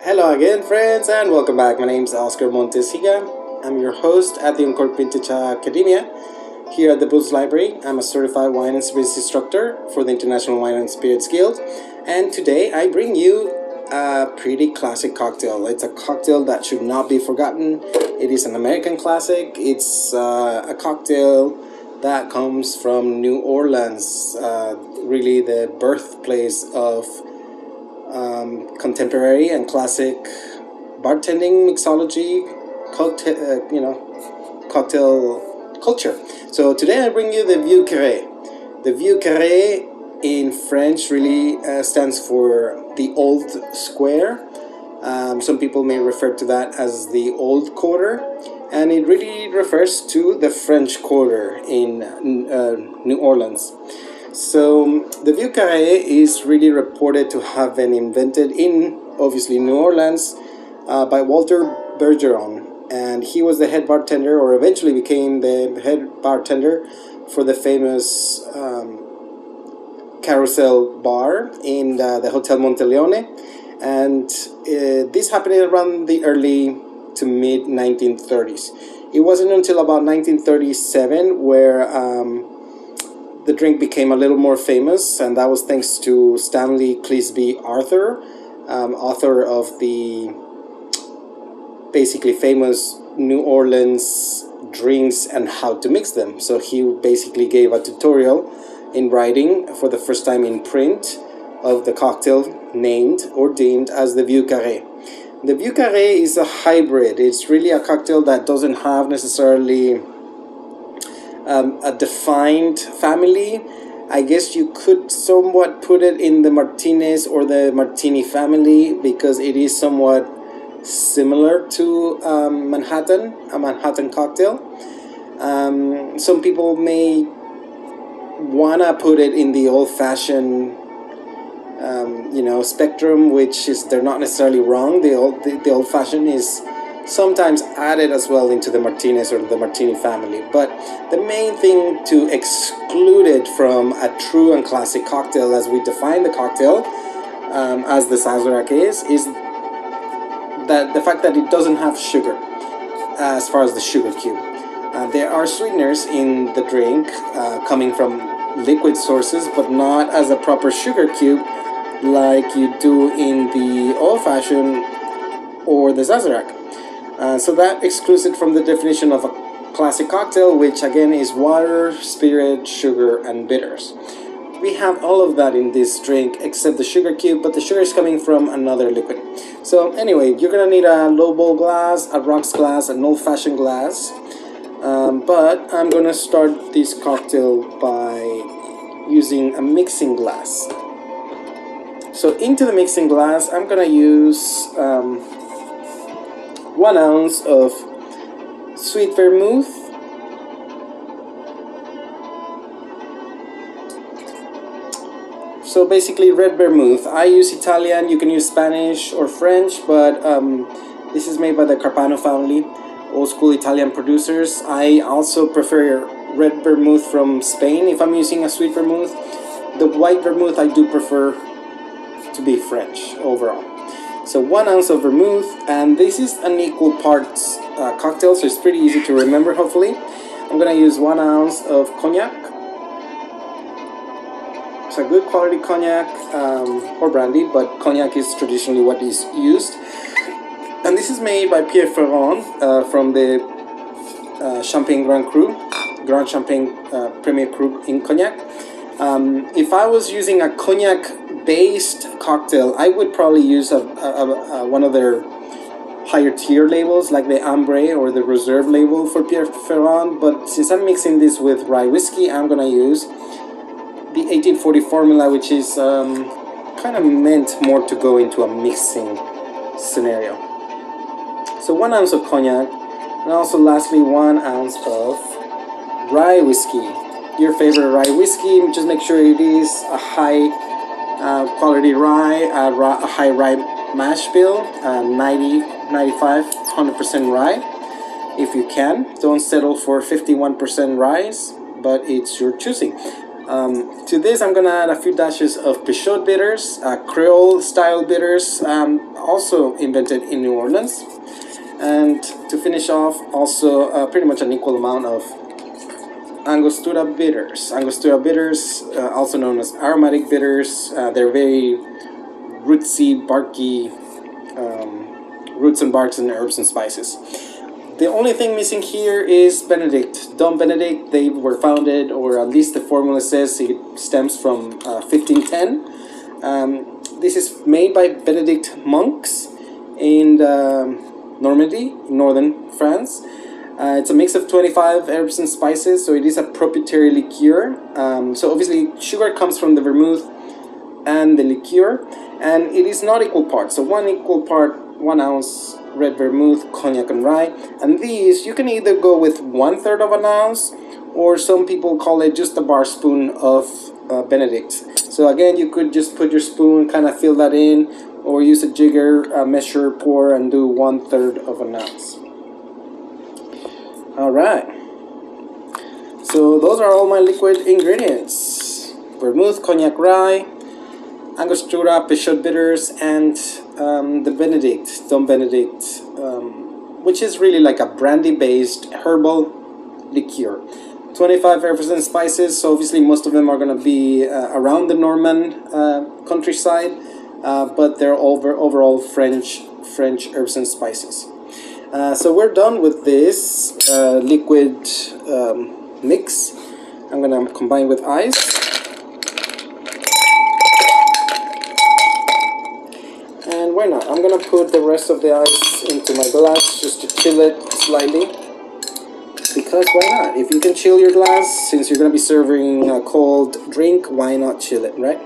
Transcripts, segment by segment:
Hello again, friends, and welcome back. My name is Oscar Montesiga. I'm your host at the Vintage Academia here at the Booths Library. I'm a certified wine and spirits instructor for the International Wine and Spirits Guild, and today I bring you a pretty classic cocktail. It's a cocktail that should not be forgotten. It is an American classic. It's a cocktail that comes from New Orleans, really the birthplace of contemporary and classic bartending, mixology, cocktail culture. So today I bring you the Vieux Carré. The Vieux Carré in French really stands for the old square. Some people may refer to that as the old quarter, and it really refers to the French Quarter in New Orleans. So the Vieux Carré is really reported to have been invented in, obviously, New Orleans by Walter Bergeron, and he was the head bartender, or eventually became the head bartender for the famous Carousel Bar in the Hotel Monteleone, and this happened around the early to mid 1930s. It wasn't until about 1937 where the drink became a little more famous, and that was thanks to Stanley Clisby Arthur, author of the basically famous New Orleans drinks and how to mix them. So he basically gave a tutorial in writing for the first time in print of the cocktail named or deemed as the Vieux Carré. The Vieux Carré is a hybrid. It's really a cocktail that doesn't have necessarily a defined family. I guess you could somewhat put it in the Martinez or the Martini family because it is somewhat similar to a Manhattan cocktail. Some people may wanna put it in the old-fashioned spectrum, which is, they're not necessarily wrong. The old-fashioned is sometimes added as well into the Martinez or the Martini family, but the main thing to exclude it from a true and classic cocktail as we define the cocktail, as the Sazerac is that the fact that it doesn't have sugar as far as the sugar cube. There are sweeteners in the drink coming from liquid sources, but not as a proper sugar cube like you do in the old-fashioned or the Sazerac. So that excludes it from the definition of a classic cocktail, which again is water, spirit, sugar, and bitters. We have all of that in this drink except the sugar cube, but the sugar is coming from another liquid. So anyway, you're gonna need a lowball glass, a rocks glass, an old-fashioned glass. But I'm gonna start this cocktail by using a mixing glass. So into the mixing glass, I'm gonna use 1 ounce of sweet vermouth, so basically red vermouth. I use Italian, you can use Spanish or French, but this is made by the Carpano family, old school Italian producers. I also prefer red vermouth from Spain if I'm using a sweet vermouth. The white vermouth I do prefer to be French overall. So 1 ounce of vermouth, and this is an equal parts cocktail, so it's pretty easy to remember, hopefully. I'm gonna use 1 ounce of cognac. It's a good quality cognac or brandy, but cognac is traditionally what is used. And this is made by Pierre Ferrand from the Champagne Grand Champagne Premier Cru in Cognac. If I was using a cognac-based cocktail, I would probably use one of their higher tier labels, like the Ambre or the Reserve label for Pierre Ferrand. But since I'm mixing this with Rye Whisky, I'm gonna use the 1840 formula, which is kind of meant more to go into a mixing scenario. So 1 ounce of cognac, and also lastly 1 ounce of Rye Whisky. Your favorite rye whiskey, just make sure it is a high quality rye, a high rye mash bill, 90, 95, 100% rye if you can. Don't settle for 51% rye, but it's your choosing. To this, I'm gonna add a few dashes of Peychaud bitters, Creole style bitters, also invented in New Orleans. And to finish off, also pretty much an equal amount of Angostura bitters. Angostura bitters, also known as aromatic bitters, they're very rootsy, barky, roots and barks and herbs and spices. The only thing missing here is Benedict. Dom Benedict, they were founded, or at least the formula says it stems from 1510. This is made by Benedict monks in Normandy, northern France. It's a mix of 25 herbs and spices, so it is a proprietary liqueur. So obviously sugar comes from the vermouth and the liqueur, and it is not equal parts. So 1 ounce red vermouth, cognac, and rye. And these, you can either go with 1/3 of an ounce, or some people call it just a bar spoon of Benedict. So again, you could just put your spoon, kind of fill that in, or use a jigger, measure, pour, and do 1/3 of an ounce. All right. So those are all my liquid ingredients: vermouth, cognac, rye, Angostura, Peychaud bitters, and the Benedict, Dom Benedict, which is really like a brandy-based herbal liqueur. 25 herbs and spices, so obviously most of them are going to be around the Norman countryside, but they're overall French herbs and spices. So we're done with this liquid mix. I'm going to combine with ice. And why not? I'm gonna put the rest of the ice into my glass just to chill it slightly. Because why not? If you can chill your glass, since you're gonna be serving a cold drink, why not chill it, right?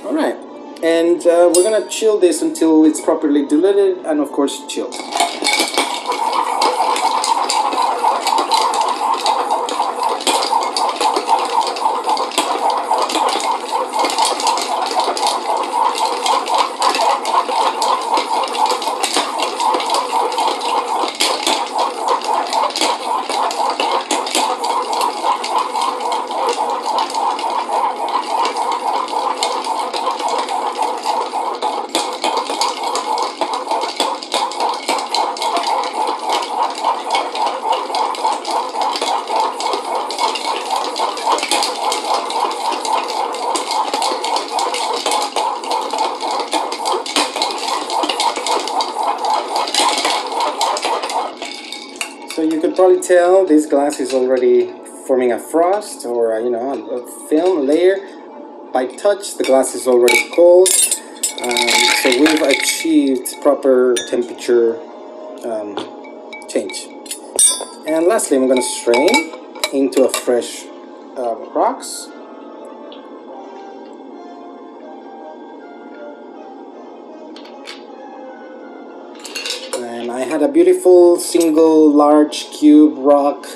Alright, and we're gonna chill this until it's properly diluted and of course chilled. So you could probably tell this glass is already forming a frost, or a film layer. By touch, the glass is already cold. So we've achieved proper temperature change. And lastly, I'm going to strain into a fresh rocks. And I had a beautiful single large cube rock,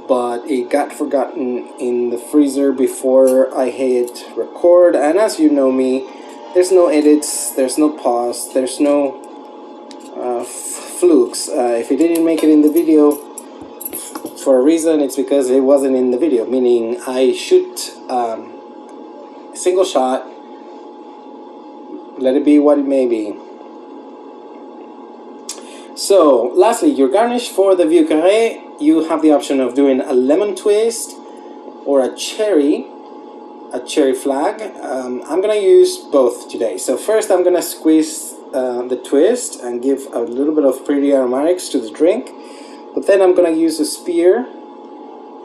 but it got forgotten in the freezer before I hit record. And as you know me, there's no edits, there's no pause, there's no flukes. If it didn't make it in the video for a reason, it's because it wasn't in the video, meaning I shoot single shot, let it be what it may be. So lastly, your garnish for the Vieux Carré, you have the option of doing a lemon twist or a cherry flag. I'm gonna use both today. So first I'm gonna squeeze the twist and give a little bit of pretty aromatics to the drink, but then I'm gonna use a spear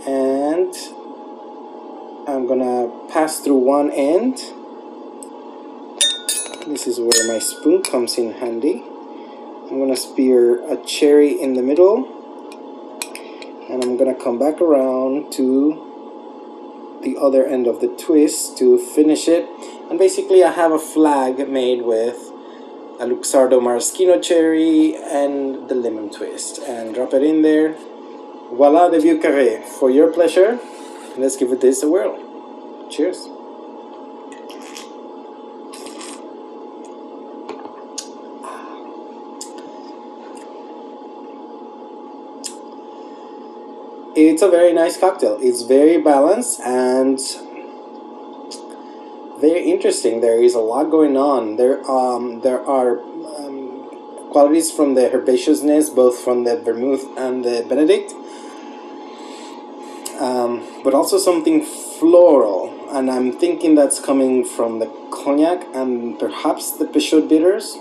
and I'm gonna pass through one end. This is where my spoon comes in handy. I'm gonna spear a cherry in the middle, and I'm gonna come back around to the other end of the twist to finish it. And basically I have a flag made with a Luxardo Maraschino cherry and the lemon twist, and drop it in there. Voila, the Vieux Carré for your pleasure. Let's give this a whirl. Cheers. It's a very nice cocktail. It's very balanced and very interesting. There is a lot going on. There are qualities from the herbaceousness, both from the Vermouth and the Benedict, but also something floral. And I'm thinking that's coming from the Cognac and perhaps the Peychaud bitters.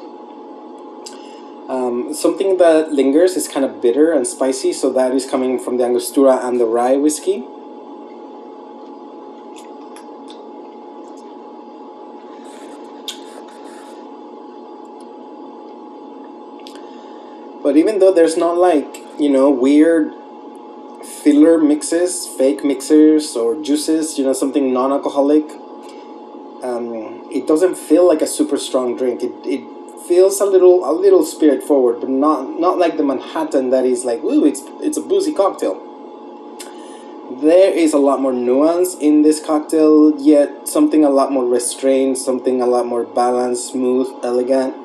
Something that lingers is kind of bitter and spicy, so that is coming from the Angostura and the Rye Whisky. But even though there's not like, you know, weird filler mixes, fake mixers or juices, you know, something non-alcoholic, it doesn't feel like a super strong drink. It feels a little spirit forward, but not like the Manhattan that is like, ooh, it's a boozy cocktail. There is a lot more nuance in this cocktail, yet something a lot more restrained, something a lot more balanced, smooth, elegant.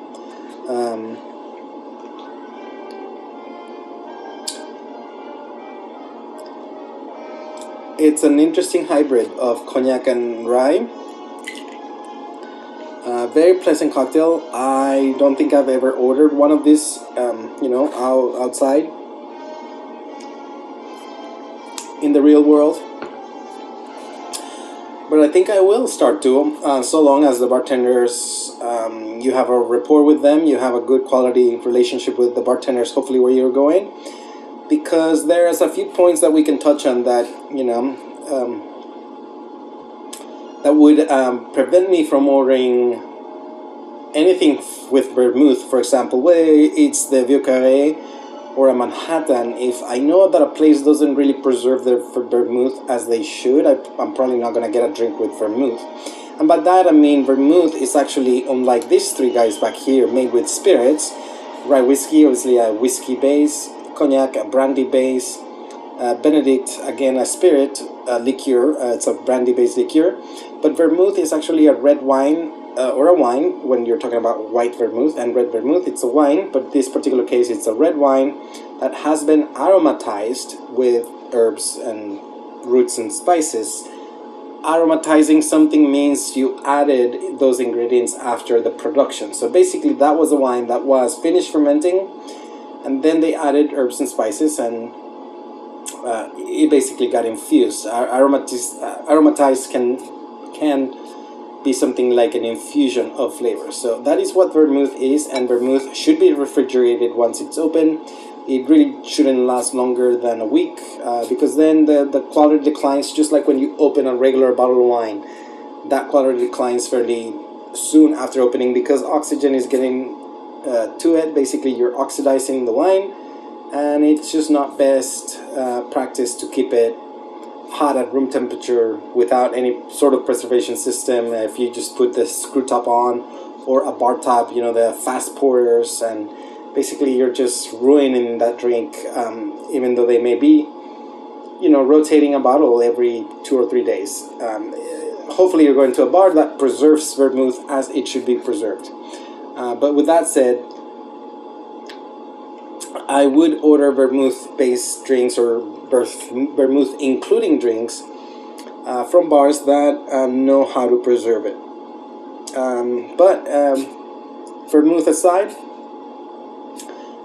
It's an interesting hybrid of Cognac and Rye. Very pleasant cocktail. I don't think I've ever ordered one of these, you know, outside in the real world. But I think I will start to, so long as the bartenders, you have a rapport with them, you have a good quality relationship with the bartenders, hopefully where you're going. Because there's a few points that we can touch on that, you know, that would prevent me from ordering anything with Vermouth, for example, whether it's the Vieux Carré or a Manhattan. If I know that a place doesn't really preserve their Vermouth as they should, I'm probably not going to get a drink with Vermouth. And by that I mean Vermouth is actually, unlike these three guys back here, made with spirits. Rye Whisky, obviously a whiskey base, Cognac, a brandy base, Benedict, again a spirit liqueur, it's a brandy based liqueur, but Vermouth is actually a red wine or a wine when you're talking about white Vermouth and red Vermouth. It's a wine, but this particular case it's a red wine that has been aromatized with herbs and roots and spices. Aromatizing something means you added those ingredients after the production. So basically that was a wine that was finished fermenting, and then they added herbs and spices, and it basically got infused. Aromatized can be something like an infusion of flavor. So that is what Vermouth is, and Vermouth should be refrigerated once it's open. It really shouldn't last longer than a week, because then the quality declines, just like when you open a regular bottle of wine. That quality declines fairly soon after opening because oxygen is getting to it. Basically you're oxidizing the wine, and it's just not best practice to keep it hot at room temperature without any sort of preservation system. If you just put the screw top on or a bar top, you know, the fast pourers, and basically you're just ruining that drink, even though they may be, you know, rotating a bottle every 2 or 3 days. Hopefully you're going to a bar that preserves Vermouth as it should be preserved. But with that said, I would order Vermouth-based drinks or Vermouth including drinks from bars that know how to preserve it. But Vermouth aside,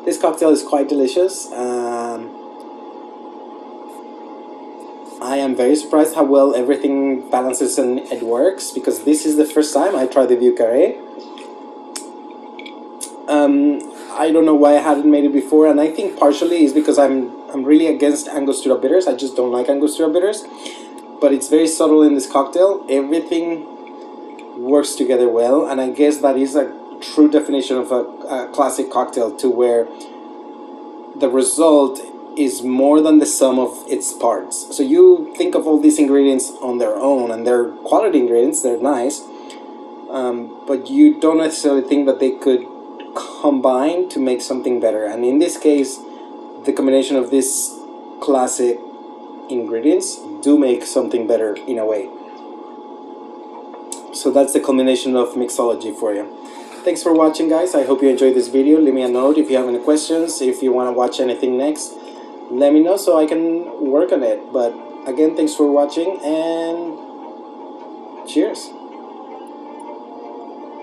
this cocktail is quite delicious. I am very surprised how well everything balances and it works, because this is the first time I tried the Vieux Carré. I don't know why I hadn't made it before, and I think partially is because I'm really against Angostura bitters. I just don't like Angostura bitters, but it's very subtle in this cocktail. Everything works together well, and I guess that is a true definition of a classic cocktail, to where the result is more than the sum of its parts. So you think of all these ingredients on their own, and they're quality ingredients, they're nice, but you don't necessarily think that they could combine to make something better. And in this case, the combination of these classic ingredients do make something better in a way. So that's the combination of mixology for you. Thanks for watching, guys. I hope you enjoyed this video. Leave me a note if you have any questions, if you want to watch anything next. let me know so I can work on it. But again, thanks for watching and cheers.